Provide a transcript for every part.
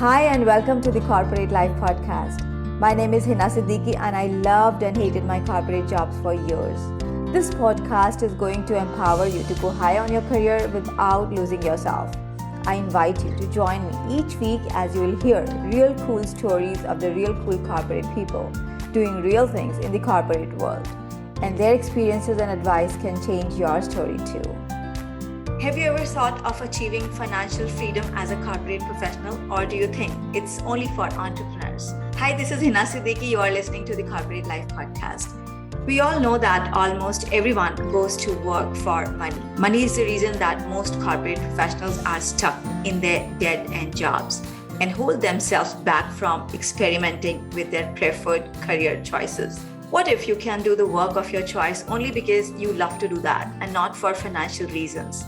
Hi and welcome to the Corporate Life Podcast. My name is Hina Siddiqui and I loved and hated my corporate jobs for years. This podcast is going to empower you to go high on your career without losing yourself. I invite you to join me each week as you will hear real cool stories of the real cool corporate people doing real things in the corporate world. And their experiences and advice can change your story too. Have you ever thought of achieving financial freedom as a corporate professional, or do you think it's only for entrepreneurs? Hi, this is Hina Siddiqui. You are listening to the Corporate Life Podcast. We all know that almost everyone goes to work for money. Money is the reason that most corporate professionals are stuck in their dead-end jobs and hold themselves back from experimenting with their preferred career choices. What if you can do the work of your choice only because you love to do that and not for financial reasons?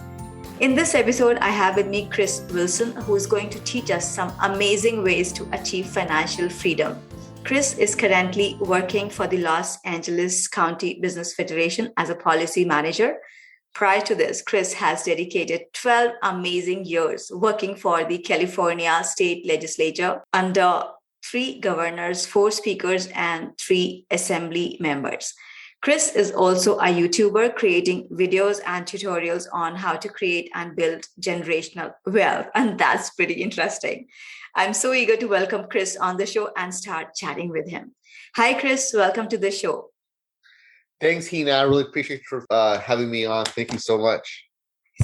In this episode, I have with me Chris Wilson, who is going to teach us some amazing ways to achieve financial freedom. Chris is currently working for the Los Angeles County Business Federation as a policy manager. Prior to this, Chris has dedicated 12 amazing years working for the California State Legislature under 3 governors, 4 speakers, and 3 assembly members. Chris is also a YouTuber creating videos and tutorials on how to create and build generational wealth. And that's pretty interesting. I'm so eager to welcome Chris on the show and start chatting with him. Hi, Chris. Welcome to the show. Thanks, Hina. I really appreciate you having me on. Thank you so much.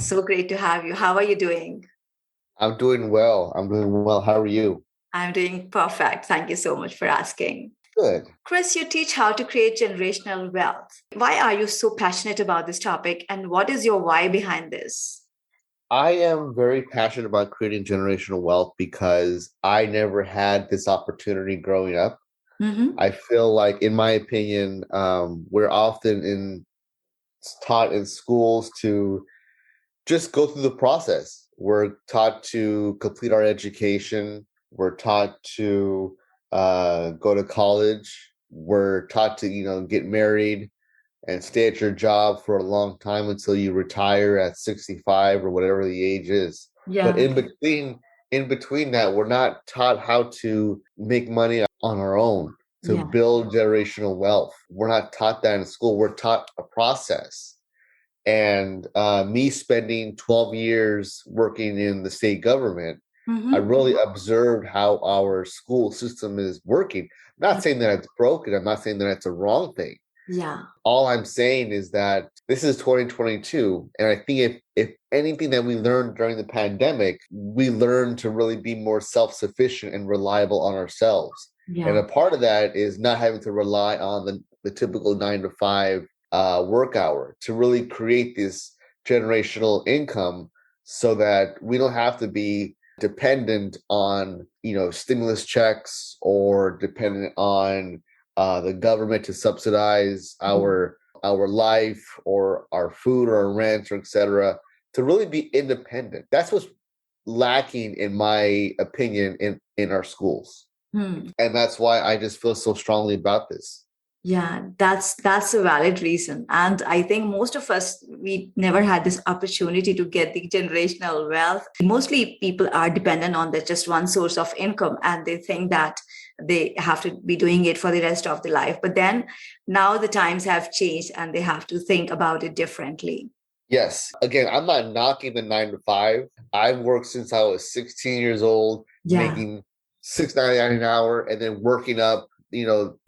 So great to have you. How are you doing? I'm doing well. How are you? I'm doing perfect. Thank you so much for asking. Good. Chris, you teach how to create generational wealth. Why are you so passionate about this topic, and what is your why behind this? I am very passionate about creating generational wealth because I never had this opportunity growing up. Mm-hmm. I feel like, in my opinion, we're often taught in schools to just go through the process. We're taught to complete our education. We're taught to go to college. We're taught to, get married and stay at your job for a long time until you retire at 65 or whatever the age is. Yeah. But in between that, we're not taught how to make money on our own, to build generational wealth. We're not taught that in school. We're taught a process. And me spending 12 years working in the state government, I really observed how our school system is working. I'm not saying that it's broken. I'm not saying that it's a wrong thing. Yeah. All I'm saying is that this is 2022. And I think if anything that we learned during the pandemic, we learned to really be more self-sufficient and reliable on ourselves. Yeah. And a part of that is not having to rely on the typical 9 to 5 work hour to really create this generational income so that we don't have to be dependent on, stimulus checks or dependent on the government to subsidize our life or our food or our rent or et cetera, to really be independent. That's what's lacking, in my opinion, in our schools. And that's why I just feel so strongly about this. Yeah, that's a valid reason. And I think most of us, we never had this opportunity to get the generational wealth. Mostly people are dependent on just one source of income, and they think that they have to be doing it for the rest of their life. But then now the times have changed and they have to think about it differently. Yes. Again, I'm not knocking the 9 to 5. I've worked since I was 16 years old, making $6.99 an hour, and then working up,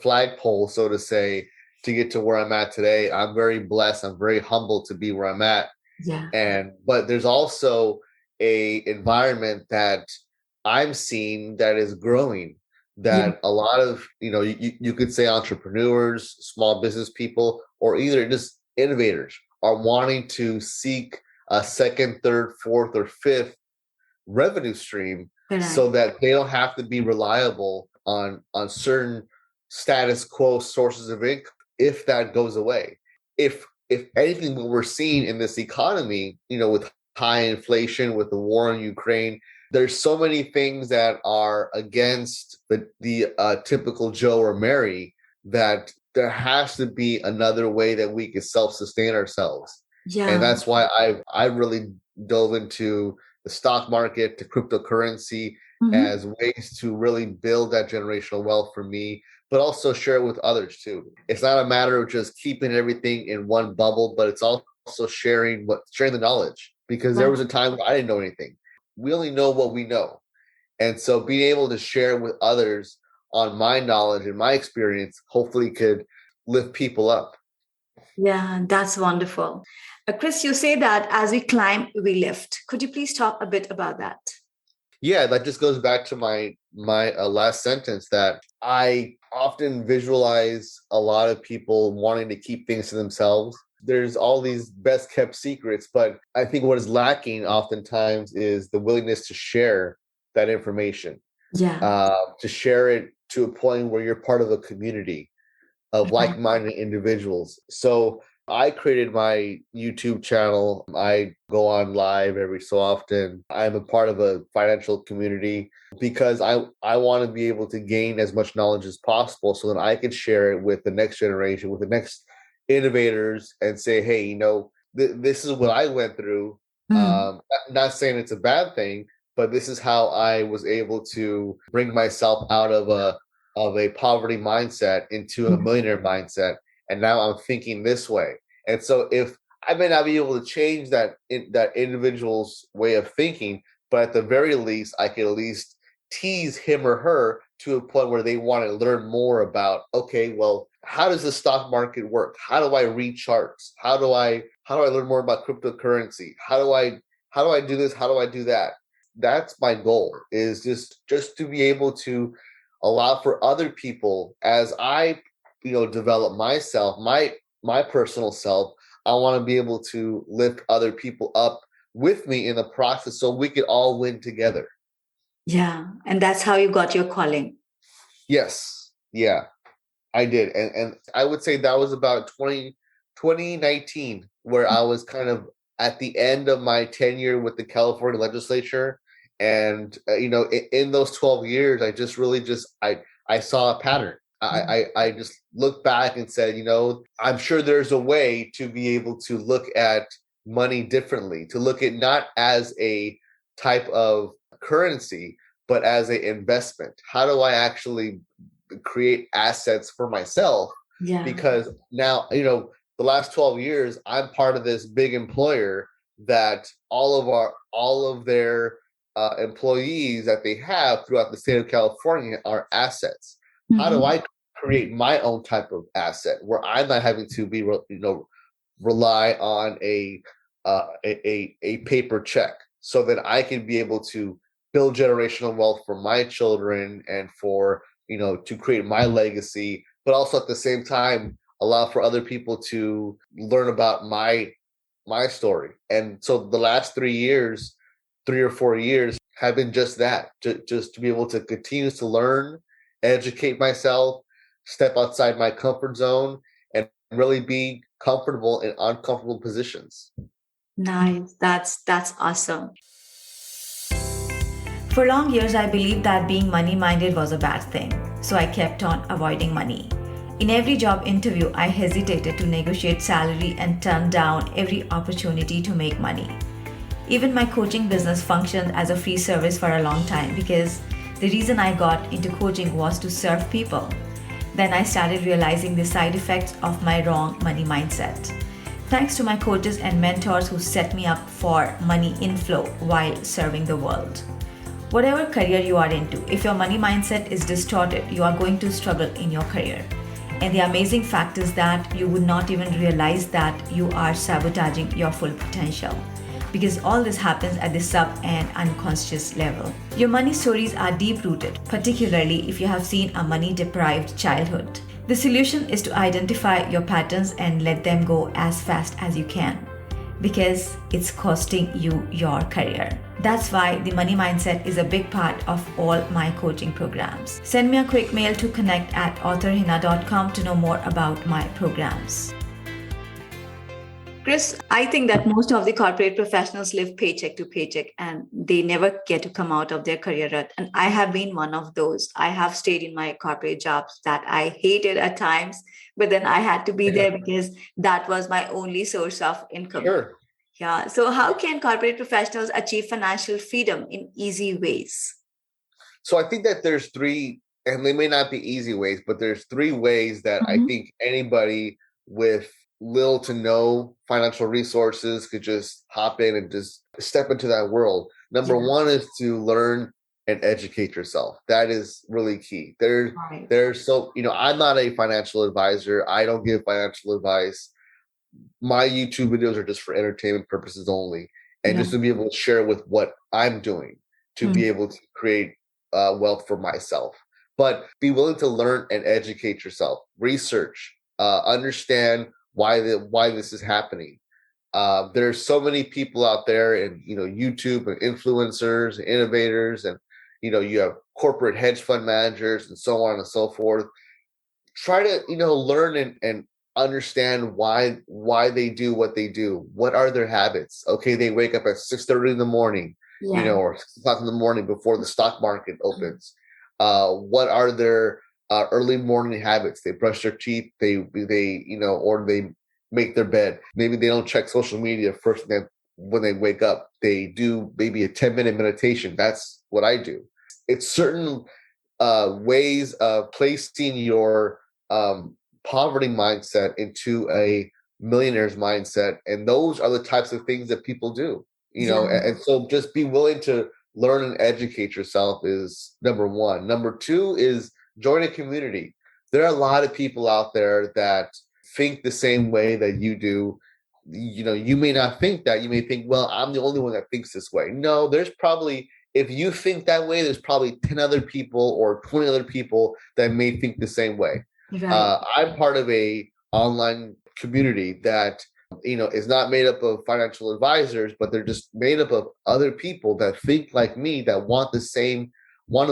flagpole, so to say, to get to where I'm at today. I'm very blessed. I'm very humbled to be where I'm at. Yeah. But there's also a environment that I'm seeing that is growing, that a lot of, you could say entrepreneurs, small business people, or either just innovators are wanting to seek a second, third, fourth, or fifth revenue stream so that they don't have to be reliable on certain status quo sources of income if that goes away. If anything, what we're seeing in this economy, with high inflation, with the war in Ukraine, there's so many things that are against the typical Joe or Mary, that there has to be another way that we can self-sustain ourselves. Yeah. And that's why I really dove into the stock market, to cryptocurrency, Mm-hmm. as ways to really build that generational wealth for me, but also share it with others too. It's not a matter of just keeping everything in one bubble, but it's also sharing the knowledge, because there was a time where I didn't know anything. We only know what we know. And so being able to share with others on my knowledge and my experience hopefully could lift people up. Yeah, that's wonderful. Chris, you say that as we climb, we lift. Could you please talk a bit about that? Yeah, that just goes back to my last sentence, that I often visualize a lot of people wanting to keep things to themselves. There's all these best kept secrets, but I think what is lacking oftentimes is the willingness to share that information, Yeah. to share it to a point where you're part of a community of Yeah. like-minded individuals. So I created my YouTube channel. I go on live every so often. I'm a part of a financial community because I want to be able to gain as much knowledge as possible so that I can share it with the next generation, with the next innovators, and say, hey, this is what I went through. Mm. Not saying it's a bad thing, but this is how I was able to bring myself out of a poverty mindset into a millionaire mindset, and now I'm thinking this way. And so if I may not be able to change that individual's way of thinking, but at the very least I can at least tease him or her to a point where they want to learn more about, okay, well, how does the stock market work? How do I read charts? How do I learn more about cryptocurrency? How do I do this? How do I do that? That's my goal, is just to be able to allow for other people, as I develop myself, my personal self. I want to be able to lift other people up with me in the process so we could all win together. Yeah. And that's how you got your calling. Yes, yeah, I did. And I would say that was about 2019, where I was kind of at the end of my tenure with the California legislature. And, in those 12 years, I just really I saw a pattern. I just looked back and said, I'm sure there's a way to be able to look at money differently, to look at not as a type of currency, but as an investment. How do I actually create assets for myself? Yeah. Because now, the last 12 years, I'm part of this big employer that all of their employees that they have throughout the state of California are assets. How do Mhm. I create my own type of asset where I'm not having to be, rely on a paper check, so that I can be able to build generational wealth for my children and for, to create my legacy, but also at the same time allow for other people to learn about my story. And so the last 3 years, 3 or 4 years, have been just that, just to be able to continue to learn, educate myself, step outside my comfort zone, and really be comfortable in uncomfortable positions. Nice. That's awesome. For long years, I believed that being money minded was a bad thing, so I kept on avoiding money. In every job interview, I hesitated to negotiate salary and turned down every opportunity to make money. Even my coaching business functioned as a free service for a long time because the reason I got into coaching was to serve people. Then I started realizing the side effects of my wrong money mindset. Thanks to my coaches and mentors who set me up for money inflow while serving the world. Whatever career you are into, if your money mindset is distorted, you are going to struggle in your career. And the amazing fact is that you would not even realize that you are sabotaging your full potential, because all this happens at the sub and unconscious level. Your money stories are deep rooted, particularly if you have seen a money deprived childhood. The solution is to identify your patterns and let them go as fast as you can, because it's costing you your career. That's why the money mindset is a big part of all my coaching programs. Send me a quick mail to connect@authorhina.com to know more about my programs. Chris, I think that most of the corporate professionals live paycheck to paycheck and they never get to come out of their career rut. And I have been one of those. I have stayed in my corporate jobs that I hated at times, but then I had to be Yeah, there because that was my only source of income. sure. Yeah. So, how can corporate professionals achieve financial freedom in easy ways? So I think that there's three, and they may not be easy ways, but there's three ways that I Mhm. think anybody with little to no financial resources could just hop in and just step into that world. Number Yeah. one is to learn and educate yourself. That is really key. Right. There's so, I'm not a financial advisor. I don't give financial advice. My YouTube videos are just for entertainment purposes only, and Yeah. just to be able to share with what I'm doing to be Mm. able to create wealth for myself. But be willing to learn and educate yourself, research, understand why this is happening. There's so many people out there, and YouTube and influencers, and innovators, and you have corporate hedge fund managers and so on and so forth. Try to learn and understand why they do what they do. What are their habits? Okay, they wake up at 6:30 in the morning, Yeah. or 6 o'clock in the morning before the stock market opens. What are their early morning habits? They brush their teeth, they or they make their bed. Maybe they don't check social media first thing when they wake up. They do maybe a 10-minute meditation. That's what I do. It's certain ways of placing your poverty mindset into a millionaire's mindset, and those are the types of things that people do. Yeah. And so just be willing to learn and educate yourself is number one. Number two is join a community. There are a lot of people out there that think the same way that you do. You may not think that. You may think, well, I'm the only one that thinks this way. No, there's probably, if you think that way, there's probably 10 other people or 20 other people that may think the same way. Right. I'm part of a online community that is not made up of financial advisors, but they're just made up of other people that think like me, that want to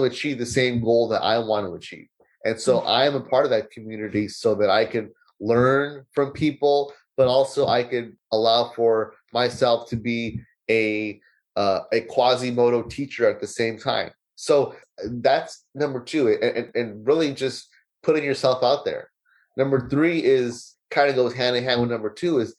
achieve the same goal that I want to achieve. And so I am a part of that community so that I can learn from people, but also I could allow for myself to be a Quasimodo teacher at the same time. So that's number two, and really just putting yourself out there. Number three is kind of goes hand in hand with number two is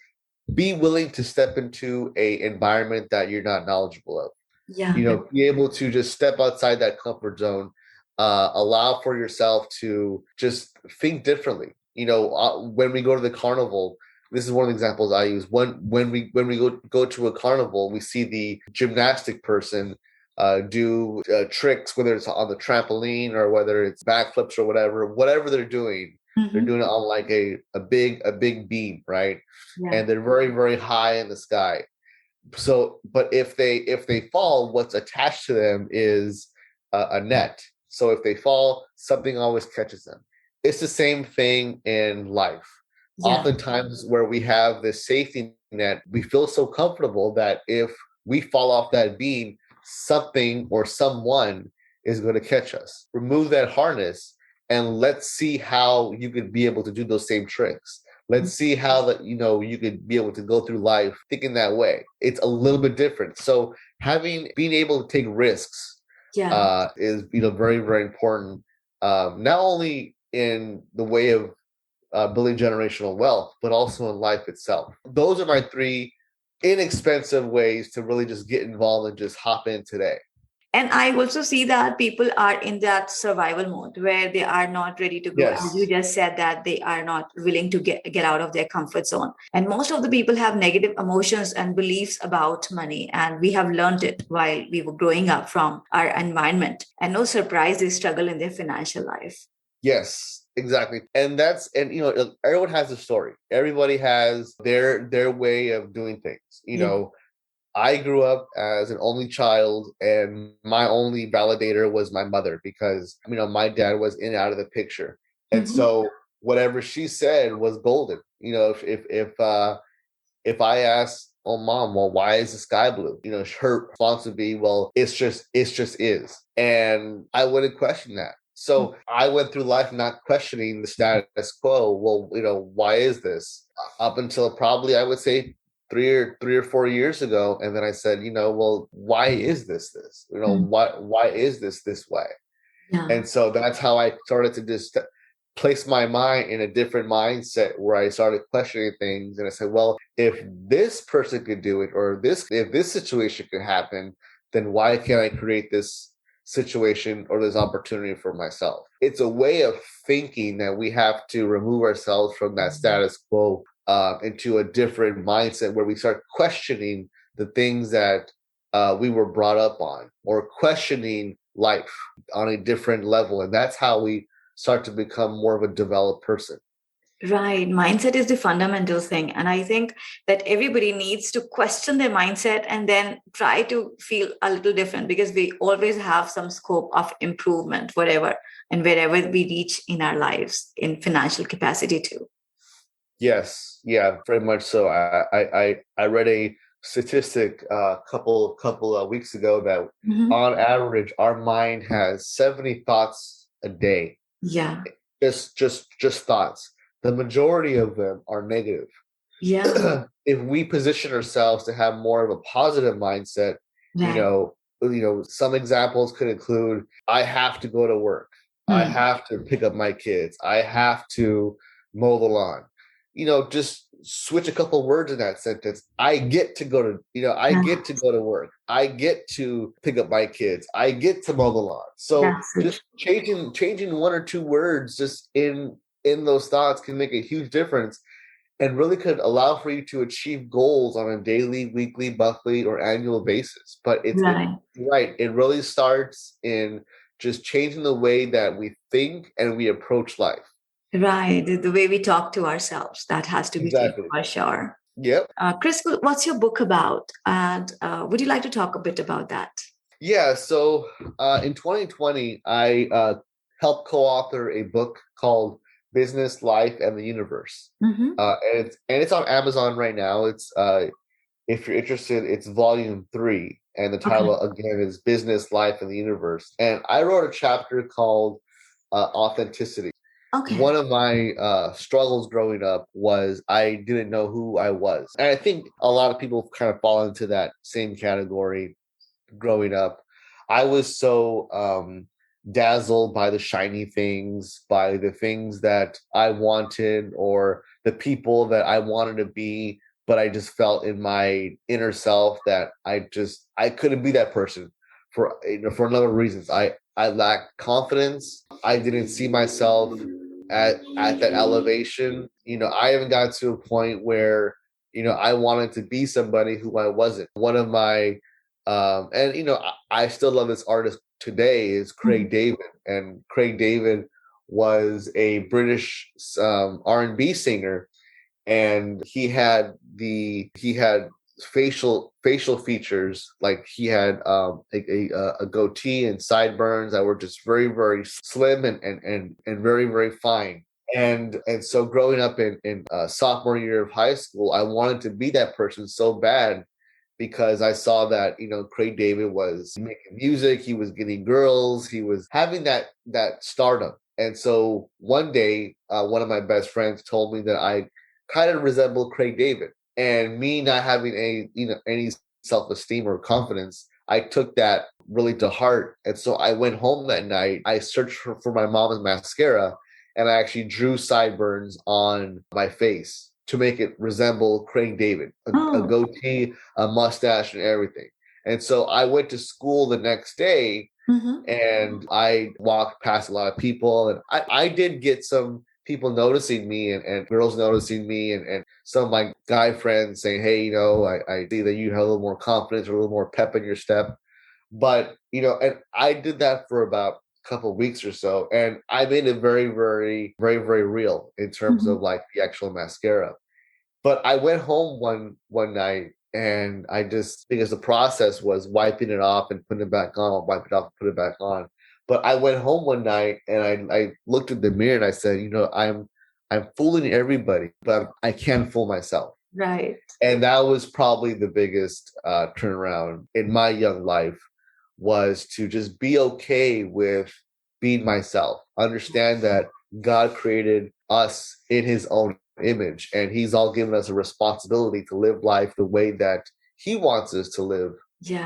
be willing to step into a environment that you're not knowledgeable of. Yeah. Be able to just step outside that comfort zone, allow for yourself to just think differently. When we go to the carnival, this is one of the examples I use. When we go to a carnival, we see the gymnastic person do tricks, whether it's on the trampoline or whether it's backflips or whatever they're doing. They're Mhm. doing it on like a big beam, right? Yeah. And they're very, very high in the sky. So, but if they fall, what's attached to them is a net. So if they fall, something always catches them. It's the same thing in life. Yeah. Oftentimes, where we have this safety net, we feel so comfortable that if we fall off that beam, something or someone is going to catch us. Remove that harness, and let's see how you could be able to do those same tricks. Let's see how that you could be able to go through life thinking that way. It's a little bit different. So being able to take risks Yeah. is very, very important. Not only in the way of building generational wealth, but also in life itself. Those are my three inexpensive ways to really just get involved and just hop in today. And I also see that people are in that survival mode where they are not ready to grow. As you Yes. just said, that they are not willing to get out of their comfort zone. And most of the people have negative emotions and beliefs about money. And we have learned it while we were growing up from our environment. And no surprise, they struggle in their financial life. Yes, exactly. And everyone has a story. Everybody has their way of doing things. Yeah. I grew up as an only child, and my only validator was my mother because my dad was in and out of the picture, and Mhm. so whatever she said was golden. If I asked, "Oh, mom, well, why is the sky blue?" Her response would be, "Well, it's just is," and I wouldn't question that. So I went through life not questioning the status quo. Well, why is this? Up until probably I would say 3 or 4 years ago, and then I said, well, why is this? Mm. Why is this way? Yeah. And so that's how I started to just place my mind in a different mindset where I started questioning things. And I said, well, if this person could do it, or if this situation could happen, then why can't I create this situation or this opportunity for myself. It's a way of thinking that we have to remove ourselves from that status quo into a different mindset where we start questioning the things that we were brought up on, or questioning life on a different level. And that's how we start to become more of a developed person. Right. Mindset is the fundamental thing. And I think that everybody needs to question their mindset and then try to feel a little different, because we always have some scope of improvement, whatever and wherever we reach in our lives, in financial capacity too. Yes, yeah, very much so. I read a statistic a couple of weeks ago that Mhm. on average our mind has 70 thoughts a day. Yeah. Just thoughts. The majority of them are negative. Yeah. If we position ourselves to have more of a positive mindset, Right. some examples could include, I have to go to work. I Hmm. have to pick up my kids. I have to mow the lawn. Just switch a couple words in that sentence. I get to go to, I Yeah. get to go to work. I get to pick up my kids. I get to mow the lawn. So That's it. just changing one or two words just in those thoughts can make a huge difference, and really could allow for you to achieve goals on a daily, weekly, monthly, or annual basis. But Right. right. It really starts in just changing the way that we think and we approach life. Right. The way we talk to ourselves, that has to be changed Exactly. for sure. Yep. Chris, what's your book about? And would you like to talk a bit about that? Yeah. So in 2020, I helped co-author a book called Business, Life, and the Universe. Mm-hmm. And it's on Amazon right now. It's if you're interested, it's volume 3. And the Okay. title again is Business, Life, and the Universe. And I wrote a chapter called Authenticity. Okay. One of my struggles growing up was I didn't know who I was. And I think a lot of people kind of fall into that same category growing up. I was so dazzled by the shiny things, by the things that I wanted, or the people that I wanted to be, but I just felt in my inner self that I couldn't be that person for a number of reasons. I lacked confidence. I didn't see myself at that elevation. I even got to a point where I wanted to be somebody who I wasn't. One of my and I still love this artist today is Craig Mhm. David, and Craig David was a British R&B singer, and he had facial features, like he had a goatee and sideburns that were just very, very slim and very, very fine. And so growing up in sophomore year of high school, I wanted to be that person so bad, because I saw that Craig David was making music, he was getting girls, he was having that stardom. And so one day, one of my best friends told me that I kind of resemble Craig David, and me not having any self-esteem or confidence, I took that really to heart. And so I went home that night, I searched for my mom's mascara, and I actually drew sideburns on my face to make it resemble Craig David, a Oh. goatee, a mustache, and everything. And so I went to school the next day, Mm-hmm. and I walked past a lot of people, and I did get some people noticing me, and girls noticing me, and some of my guy friends saying, hey, I see that you have a little more confidence or a little more pep in your step. But and I did that for about a couple of weeks or so, and I made it very, very, very, very real in terms Mm-hmm. of like the actual mascara. But I went home one night, and I just, because the process was wiping it off and putting it back on, wipe it off and put it back on. But I went home one night, and I looked at the mirror, and I said, I'm fooling everybody, but I can't fool myself. Right. And that was probably the biggest turnaround in my young life, was to just be okay with being myself. Understand that God created us in his own image, and he's all given us a responsibility to live life the way that he wants us to live Yeah.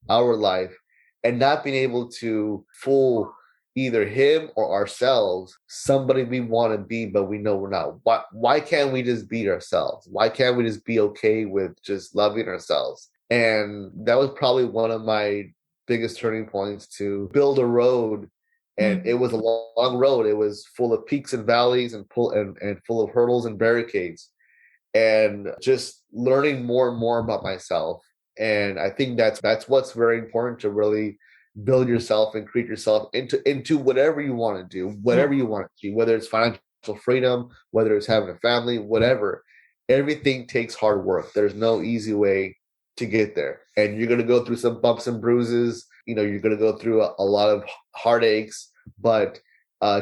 our life, and not being able to fool either him or ourselves, somebody we want to be, but we know we're not. Why can't we just be ourselves? Why can't we just be okay with just loving ourselves? And that was probably one of my biggest turning points to build a road. And it was a long road. It was full of peaks and valleys and full of hurdles and barricades, and just learning more and more about myself. And I think that's what's very important, to really build yourself and create yourself into whatever you want to do, whatever you want to do, whether it's financial freedom, whether it's having a family, whatever. Everything takes hard work. There's no easy way to get there. And you're going to go through some bumps and bruises. You're going to go through a lot of heartaches, but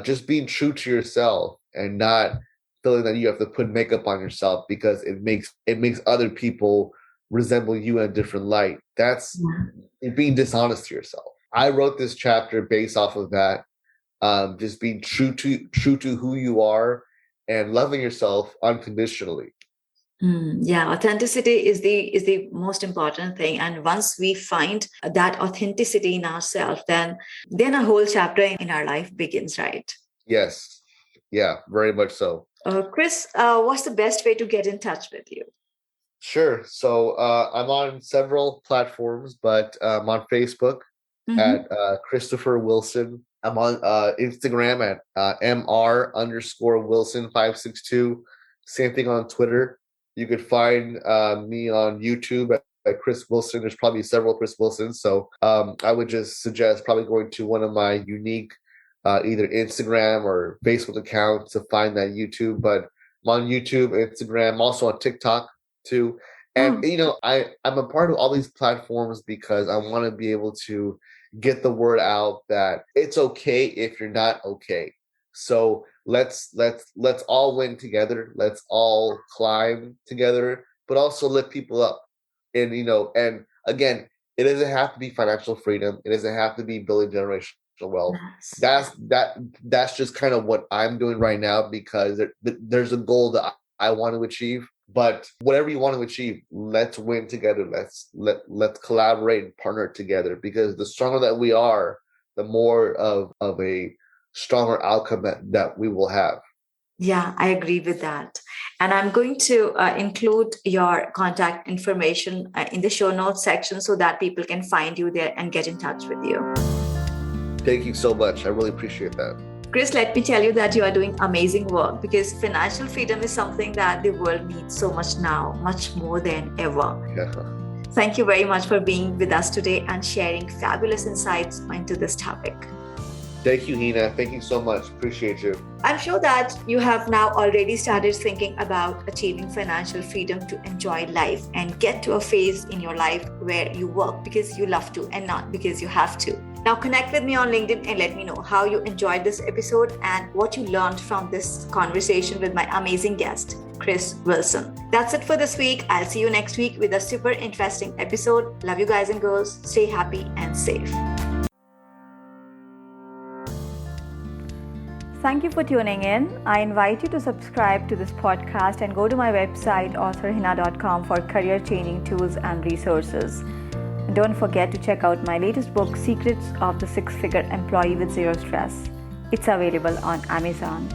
just being true to yourself and not feeling that you have to put makeup on yourself because it makes other people resemble you in a different light. That's being dishonest to yourself. I wrote this chapter based off of that. Just being true to who you are and loving yourself unconditionally. Yeah, authenticity is the most important thing. And once we find that authenticity in ourselves, then a whole chapter in our life begins, right? Yes. Yeah, very much so. Chris, what's the best way to get in touch with you? Sure. So I'm on several platforms, but I'm on Facebook at Christopher Wilson. I'm on Instagram at MR_Wilson562. Same thing on Twitter. You could find me on YouTube at Chris Wilson. There's probably several Chris Wilsons. So I would just suggest probably going to one of my unique either Instagram or Facebook accounts to find that YouTube. But I'm on YouTube, Instagram, also on TikTok too. And I'm a part of all these platforms because I want to be able to get the word out that it's okay if you're not okay. So let's all win together. Let's all climb together, but also lift people up. And and again, it doesn't have to be financial freedom. It doesn't have to be building generational wealth. Yes. That's just kind of what I'm doing right now, because there's a goal that I want to achieve. But whatever you want to achieve, let's win together. Let's collaborate and partner together, because the stronger that we are, the more of a stronger outcome that we will have. Yeah, I agree with that. And I'm going to include your contact information in the show notes section so that people can find you there and get in touch with you. Thank you so much. I really appreciate that. Chris, let me tell you that you are doing amazing work, because financial freedom is something that the world needs so much now, much more than ever. Yeah. Thank you very much for being with us today and sharing fabulous insights into this topic. Thank you, Hina. Thank you so much. Appreciate you. I'm sure that you have now already started thinking about achieving financial freedom to enjoy life and get to a phase in your life where you work because you love to and not because you have to. Now connect with me on LinkedIn and let me know how you enjoyed this episode and what you learned from this conversation with my amazing guest, Chris Wilson. That's it for this week. I'll see you next week with a super interesting episode. Love you guys and girls. Stay happy and safe. Thank you for tuning in. I invite you to subscribe to this podcast and go to my website authorhina.com for career-changing tools and resources. And don't forget to check out my latest book, Secrets of the Six-Figure Employee with Zero Stress. It's available on Amazon.